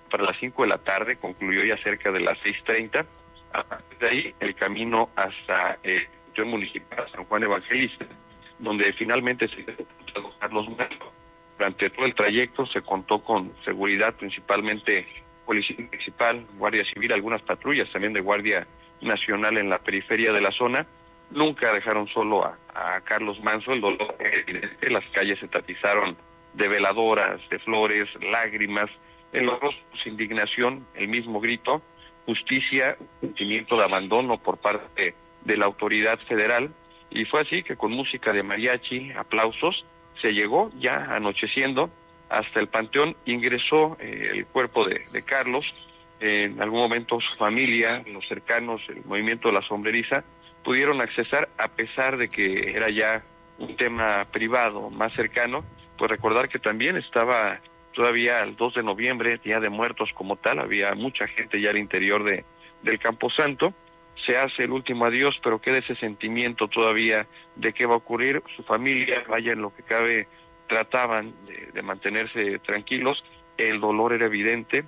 para las 5 de la tarde, concluyó ya cerca de las 6:30, a partir de ahí el camino hasta el municipal San Juan Evangelista, donde finalmente se encontró Carlos Manso. Durante todo el trayecto se contó con seguridad, principalmente Policía Municipal, Guardia Civil, algunas patrullas también de Guardia Nacional en la periferia de la zona. Nunca dejaron solo a Carlos Manso, el dolor era evidente, las calles se tatizaron de veladoras, de flores, lágrimas, en los rostros indignación, el mismo grito, justicia, sentimiento de abandono por parte de la autoridad federal, y fue así que con música de mariachi, aplausos, se llegó ya anocheciendo hasta el panteón. Ingresó el cuerpo de Carlos, en algún momento su familia, los cercanos, el movimiento de la sombreriza, pudieron accesar, a pesar de que era ya un tema privado más cercano, pues recordar que también estaba todavía el 2 de noviembre, Día de Muertos como tal, había mucha gente ya al interior del Camposanto. Se hace el último adiós, pero queda ese sentimiento todavía de qué va a ocurrir. Su familia, vaya, en lo que cabe, trataban de mantenerse tranquilos, el dolor era evidente.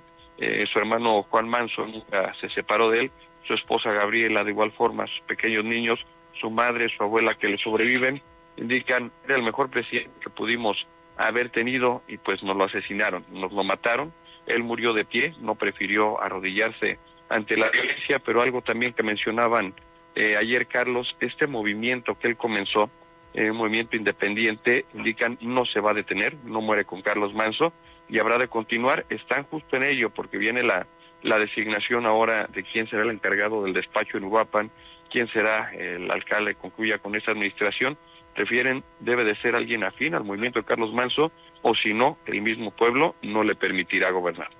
Su hermano Juan Manso nunca se separó de él, su esposa Gabriela de igual forma, sus pequeños niños, su madre, su abuela que le sobreviven, indican, era el mejor presidente que pudimos haber tenido, y pues nos lo asesinaron, nos lo mataron. Él murió de pie, no prefirió arrodillarse ante la violencia, pero algo también que mencionaban ayer, Carlos, este movimiento que él comenzó, un movimiento independiente, indican, no se va a detener, no muere con Carlos Manso, y habrá de continuar. Están justo en ello, porque viene la designación ahora de quién será el encargado del despacho en Uruapan, quién será el alcalde que concluya con esta administración. Prefieren, debe de ser alguien afín al movimiento de Carlos Manso, o si no, el mismo pueblo no le permitirá gobernar.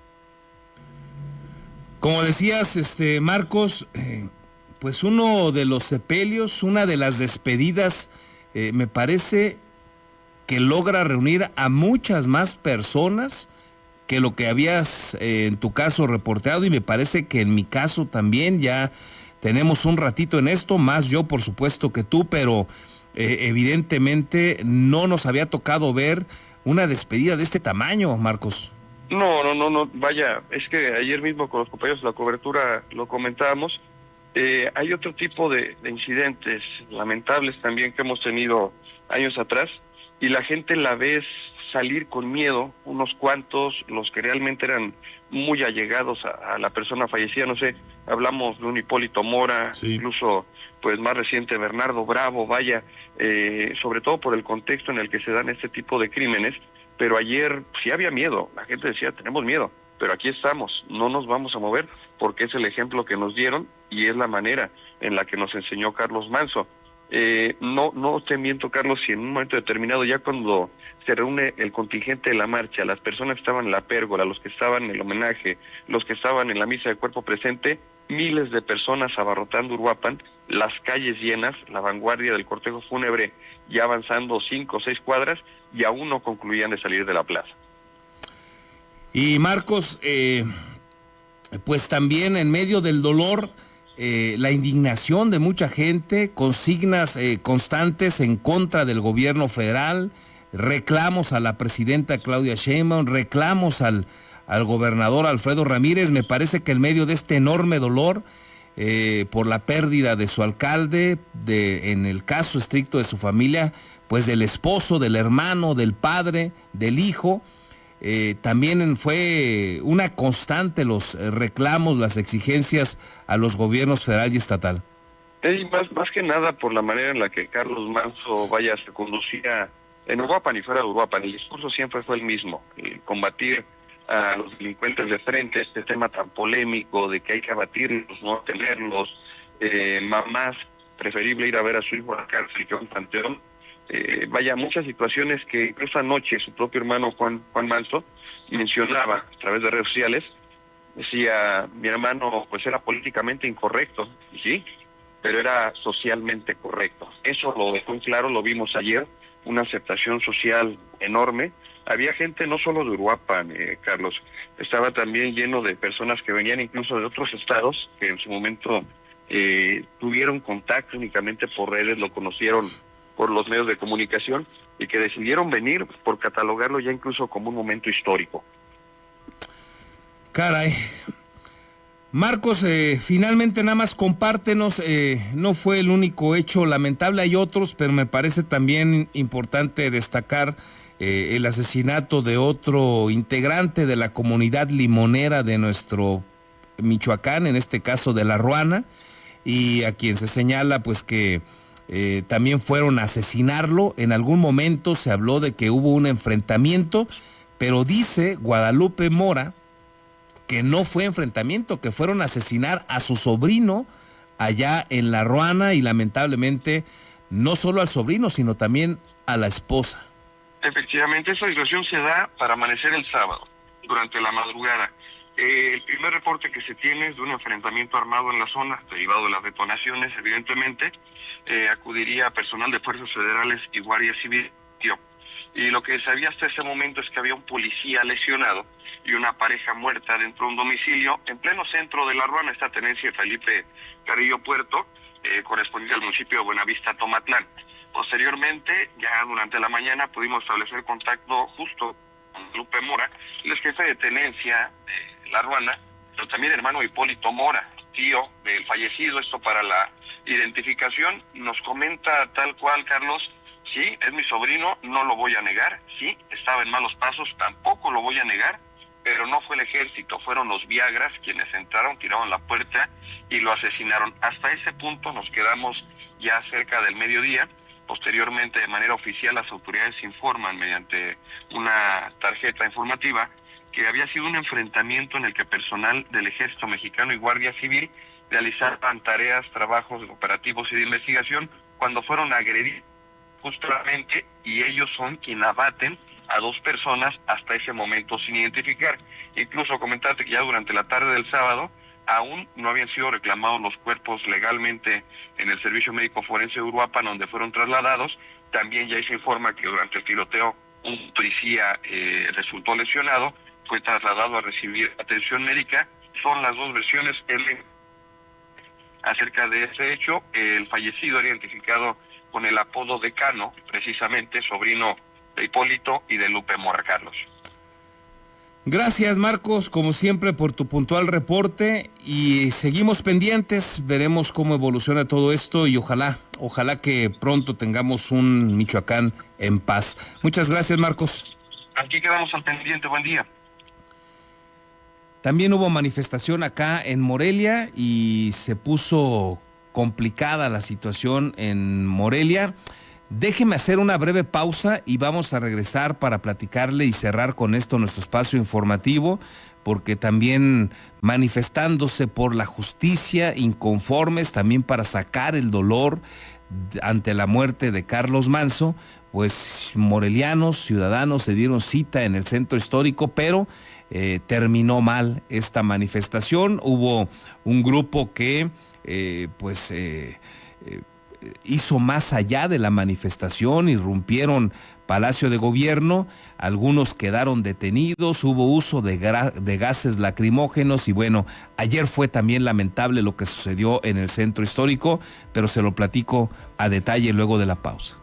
Como decías, Marcos, pues uno de los sepelios, una de las despedidas, me parece que logra reunir a muchas más personas que lo que habías en tu caso reporteado, y me parece que en mi caso también. Ya tenemos un ratito en esto, más yo por supuesto que tú, pero evidentemente no nos había tocado ver una despedida de este tamaño, Marcos. No, vaya, es que ayer mismo con los compañeros de la cobertura lo comentábamos. Hay otro tipo de incidentes lamentables también que hemos tenido años atrás, y la gente la ve salir con miedo, unos cuantos, los que realmente eran muy allegados a la persona fallecida, no sé, hablamos de un Hipólito Mora, sí, incluso pues más reciente Bernardo Bravo, vaya, sobre todo por el contexto en el que se dan este tipo de crímenes. Pero ayer sí había miedo, la gente decía, tenemos miedo, pero aquí estamos, no nos vamos a mover, porque es el ejemplo que nos dieron y es la manera en la que nos enseñó Carlos Manso. No te miento, Carlos, si en un momento determinado, ya cuando se reúne el contingente de la marcha, las personas que estaban en la pérgola, los que estaban en el homenaje, los que estaban en la misa de cuerpo presente, miles de personas abarrotando Uruapan, las calles llenas, la vanguardia del cortejo fúnebre ya avanzando 5 o 6 cuadras, y aún no concluían de salir de la plaza. Y Marcos, pues también en medio del dolor, la indignación de mucha gente, consignas constantes en contra del gobierno federal, reclamos a la presidenta Claudia Sheinbaum, reclamos al gobernador Alfredo Ramírez. Me parece que en medio de este enorme dolor por la pérdida de su alcalde, en el caso estricto de su familia, pues del esposo, del hermano, del padre, del hijo, también fue una constante los reclamos, las exigencias a los gobiernos federal y estatal. Más que nada por la manera en la que Carlos Manzo se conducía en Uruapan y fuera de Uruapan. El discurso siempre fue el mismo, combatir a los delincuentes de frente, este tema tan polémico de que hay que abatirlos, no tenerlos, mamás, preferible ir a ver a su hijo a la cárcel que a un panteón. Muchas situaciones que incluso anoche su propio hermano Juan Manzo mencionaba a través de redes sociales. Decía, mi hermano pues era políticamente incorrecto, sí, pero era socialmente correcto. Eso lo dejó en claro, lo vimos ayer, una aceptación social enorme. Había gente no solo de Uruapan, Carlos, estaba también lleno de personas que venían incluso de otros estados, que en su momento tuvieron contacto únicamente por redes, lo conocieron por los medios de comunicación y que decidieron venir por catalogarlo ya incluso como un momento histórico. Caray. Marcos, finalmente nada más compártenos, no fue el único hecho lamentable, hay otros, pero me parece también importante destacar el asesinato de otro integrante de la comunidad limonera de nuestro Michoacán, en este caso de La Ruana, y a quien se señala pues que también fueron a asesinarlo. En algún momento se habló de que hubo un enfrentamiento, pero dice Guadalupe Mora que no fue enfrentamiento, que fueron a asesinar a su sobrino allá en La Ruana y lamentablemente no solo al sobrino, sino también a la esposa. Efectivamente, esa situación se da para amanecer el sábado, durante la madrugada. El primer reporte que se tiene es de un enfrentamiento armado en la zona, derivado de las detonaciones, evidentemente. Acudiría personal de fuerzas federales y guardia civil. Y lo que se sabía hasta ese momento es que había un policía lesionado y una pareja muerta dentro de un domicilio en pleno centro de La Ruana, esta tenencia de Felipe Carrillo Puerto, correspondiente al municipio de Buenavista, Tomatlán. Posteriormente, ya durante la mañana, pudimos establecer contacto justo con Lupe Mora, el jefe de tenencia de La Ruana, pero también hermano Hipólito Mora, tío del fallecido. Esto para la identificación. Nos comenta tal cual, Carlos: sí, es mi sobrino, no lo voy a negar, sí, estaba en malos pasos, tampoco lo voy a negar, pero no fue el ejército, fueron los Viagras quienes entraron, tiraron la puerta y lo asesinaron. Hasta ese punto nos quedamos ya cerca del mediodía. Posteriormente, de manera oficial, las autoridades informan mediante una tarjeta informativa que había sido un enfrentamiento en el que personal del Ejército Mexicano y Guardia Civil realizaban tareas, trabajos operativos y de investigación cuando fueron agredidos justamente, y ellos son quienes abaten a dos personas hasta ese momento sin identificar. Incluso comentarte que ya durante la tarde del sábado aún no habían sido reclamados los cuerpos legalmente en el Servicio Médico Forense de Uruapan, donde fueron trasladados. También ya se informa que durante el tiroteo un policía resultó lesionado, fue trasladado a recibir atención médica. Son las dos versiones acerca de ese hecho. El fallecido era identificado con el apodo de Cano, precisamente sobrino de Hipólito y de Lupe Mora, Carlos. Gracias, Marcos, como siempre, por tu puntual reporte, y seguimos pendientes, veremos cómo evoluciona todo esto y ojalá que pronto tengamos un Michoacán en paz. Muchas gracias, Marcos. Aquí quedamos al pendiente, buen día. También hubo manifestación acá en Morelia y se puso complicada la situación en Morelia. Déjeme hacer una breve pausa y vamos a regresar para platicarle y cerrar con esto nuestro espacio informativo, porque también manifestándose por la justicia, inconformes también para sacar el dolor ante la muerte de Carlos Manzo, pues morelianos, ciudadanos se dieron cita en el centro histórico, pero terminó mal esta manifestación. Hubo un grupo que hizo más allá de la manifestación, irrumpieron Palacio de Gobierno, algunos quedaron detenidos, hubo uso de gases lacrimógenos y bueno, ayer fue también lamentable lo que sucedió en el centro histórico, pero se lo platico a detalle luego de la pausa.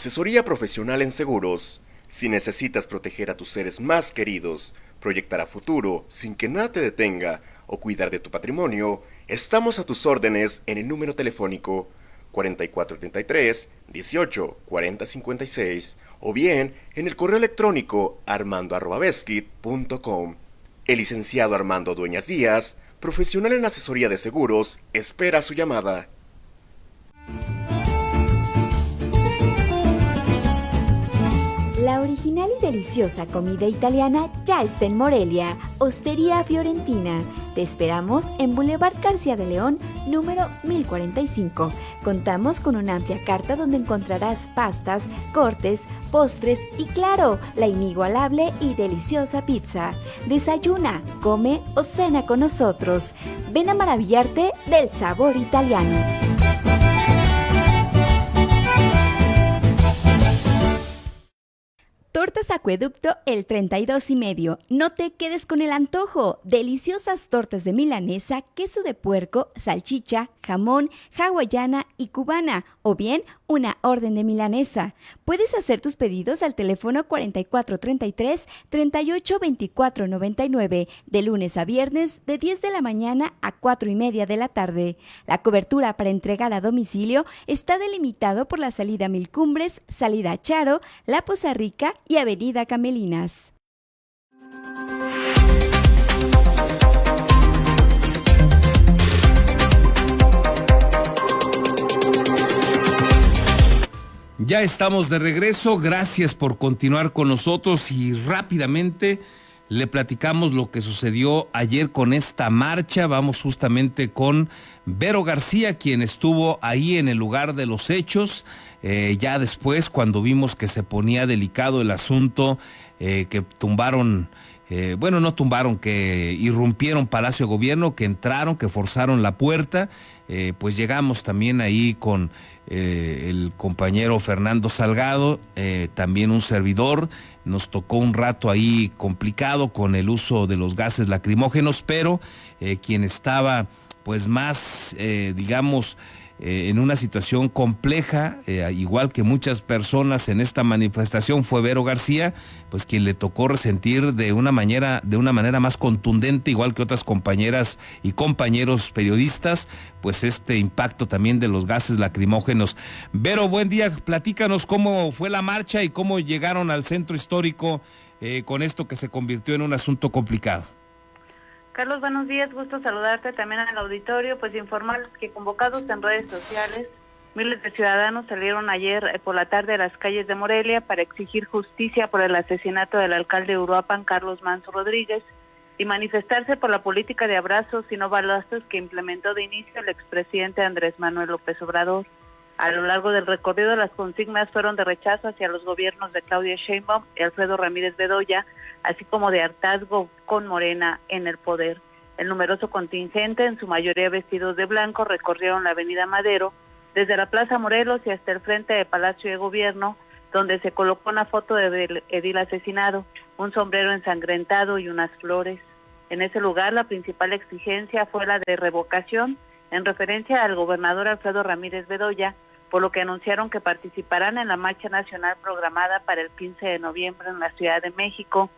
Asesoría profesional en seguros. Si necesitas proteger a tus seres más queridos, proyectar a futuro sin que nada te detenga o cuidar de tu patrimonio, estamos a tus órdenes en el número telefónico 4433 18 40 56 o bien en el correo electrónico armando@beskit.com. El licenciado Armando Dueñas Díaz, profesional en asesoría de seguros, espera su llamada. La original y deliciosa comida italiana ya está en Morelia, Hostería Fiorentina. Te esperamos en Boulevard García de León, número 1045. Contamos con una amplia carta donde encontrarás pastas, cortes, postres y, claro, la inigualable y deliciosa pizza. Desayuna, come o cena con nosotros. Ven a maravillarte del sabor italiano. Tortas Acueducto el 32 y medio. No te quedes con el antojo. Deliciosas tortas de milanesa, queso de puerco, salchicha, jamón, hawaiana y cubana, o bien una orden de milanesa. Puedes hacer tus pedidos al teléfono 4433 382499 de lunes a viernes de 10 de la mañana a 4:30 de la tarde. La cobertura para entregar a domicilio está delimitado por la salida Mil Cumbres, salida Charo, La Poza Rica y Avenida Camelinas. Ya estamos de regreso, gracias por continuar con nosotros y rápidamente le platicamos lo que sucedió ayer con esta marcha. Vamos justamente con Vero García, quien estuvo ahí en el lugar de los hechos. Ya después, cuando vimos que se ponía delicado el asunto, que tumbaron, no tumbaron, que irrumpieron Palacio de Gobierno, que entraron, que forzaron la puerta, pues llegamos también ahí con el compañero Fernando Salgado, también un servidor. Nos tocó un rato ahí complicado con el uso de los gases lacrimógenos, pero quien estaba pues más, en una situación compleja, igual que muchas personas en esta manifestación, fue Vero García, pues quien le tocó resentir de una manera más contundente, igual que otras compañeras y compañeros periodistas, pues este impacto también de los gases lacrimógenos. Vero, buen día, platícanos cómo fue la marcha y cómo llegaron al centro histórico con esto que se convirtió en un asunto complicado. Carlos, buenos días, gusto saludarte también al auditorio, pues informarles que convocados en redes sociales, miles de ciudadanos salieron ayer por la tarde a las calles de Morelia para exigir justicia por el asesinato del alcalde de Uruapan, Carlos Manso Rodríguez, y manifestarse por la política de abrazos y no balazos que implementó de inicio el expresidente Andrés Manuel López Obrador. A lo largo del recorrido, las consignas fueron de rechazo hacia los gobiernos de Claudia Sheinbaum y Alfredo Ramírez Bedoya, así como de hartazgo con Morena en el poder. El numeroso contingente, en su mayoría vestidos de blanco, recorrieron la avenida Madero, desde la Plaza Morelos y hasta el frente del Palacio de Gobierno, donde se colocó una foto del edil asesinado, un sombrero ensangrentado y unas flores. En ese lugar, la principal exigencia fue la de revocación, en referencia al gobernador Alfredo Ramírez Bedoya, por lo que anunciaron que participarán en la marcha nacional programada para el 15 de noviembre en la Ciudad de México.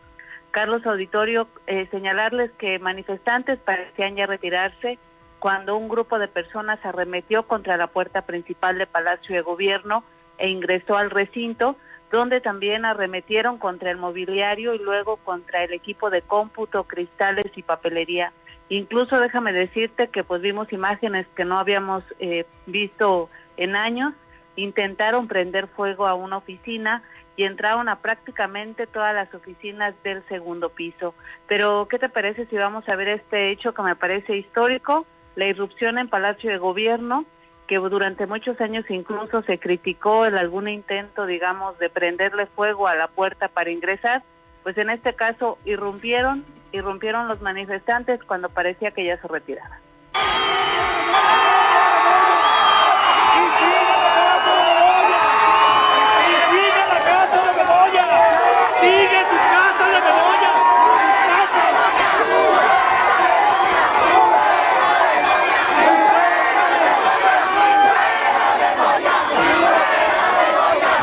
Carlos, auditorio, señalarles que manifestantes parecían ya retirarse cuando un grupo de personas arremetió contra la puerta principal del Palacio de Gobierno e ingresó al recinto, donde también arremetieron contra el mobiliario y luego contra el equipo de cómputo, cristales y papelería. Incluso déjame decirte que pues vimos imágenes que no habíamos visto en años. Intentaron prender fuego a una oficina y entraron a prácticamente todas las oficinas del segundo piso. Pero, ¿qué te parece si vamos a ver este hecho que me parece histórico? La irrupción en Palacio de Gobierno, que durante muchos años incluso se criticó algún intento, digamos, de prenderle fuego a la puerta para ingresar. Pues en este caso irrumpieron los manifestantes cuando parecía que ya se retiraban.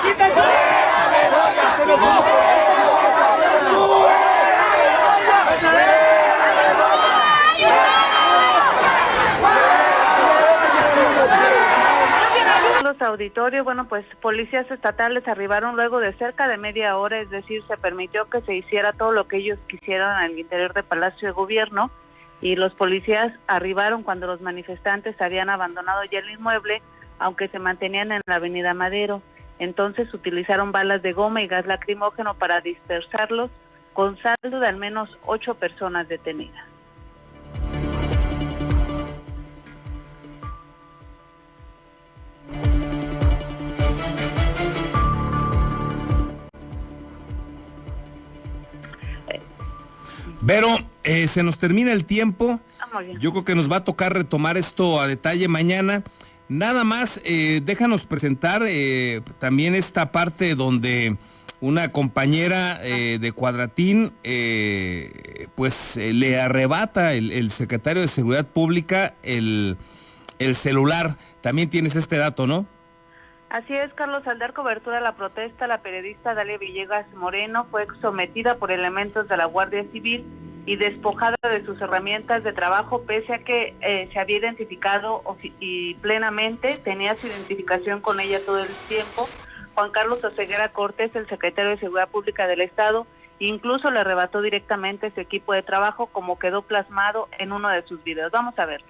¡Quítate! auditorio. Bueno, pues policías estatales arribaron luego de cerca de media hora, es decir, se permitió que se hiciera todo lo que ellos quisieran al interior del Palacio de Gobierno, y los policías arribaron cuando los manifestantes habían abandonado ya el inmueble, aunque se mantenían en la Avenida Madero. Entonces utilizaron balas de goma y gas lacrimógeno para dispersarlos, con saldo de al menos 8 personas detenidas. Vero, se nos termina el tiempo. Muy bien. Yo creo que nos va a tocar retomar esto a detalle mañana. Nada más, déjanos presentar también esta parte donde una compañera de Cuadratín le arrebata el secretario de Seguridad Pública el celular. También tienes este dato, ¿no? Así es, Carlos. Al dar cobertura a la protesta, la periodista Dalia Villegas Moreno fue sometida por elementos de la Guardia Civil y despojada de sus herramientas de trabajo, pese a que se había identificado y plenamente tenía su identificación con ella todo el tiempo. Juan Carlos Oseguera Cortés, el secretario de Seguridad Pública del Estado, incluso le arrebató directamente su equipo de trabajo, como quedó plasmado en uno de sus videos. Vamos a verlo.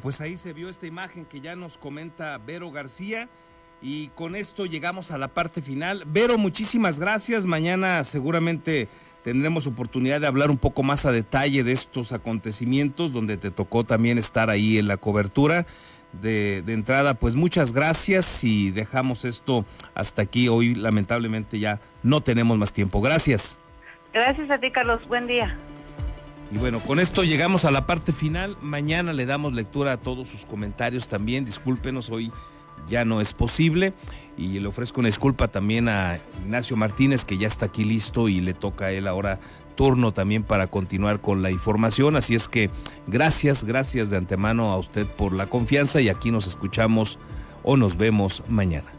Pues ahí se vio esta imagen que ya nos comenta Vero García, y con esto llegamos a la parte final. Vero, muchísimas gracias. Mañana seguramente tendremos oportunidad de hablar un poco más a detalle de estos acontecimientos, donde te tocó también estar ahí en la cobertura. De entrada, pues muchas gracias, y dejamos esto hasta aquí. Hoy lamentablemente ya no tenemos más tiempo. Gracias. Gracias a ti, Carlos. Buen día. Y bueno, con esto llegamos a la parte final. Mañana le damos lectura a todos sus comentarios también. Discúlpenos, hoy ya no es posible. Y le ofrezco una disculpa también a Ignacio Martínez, que ya está aquí listo y le toca a él ahora turno también para continuar con la información. Así es que gracias de antemano a usted por la confianza, y aquí nos escuchamos o nos vemos mañana.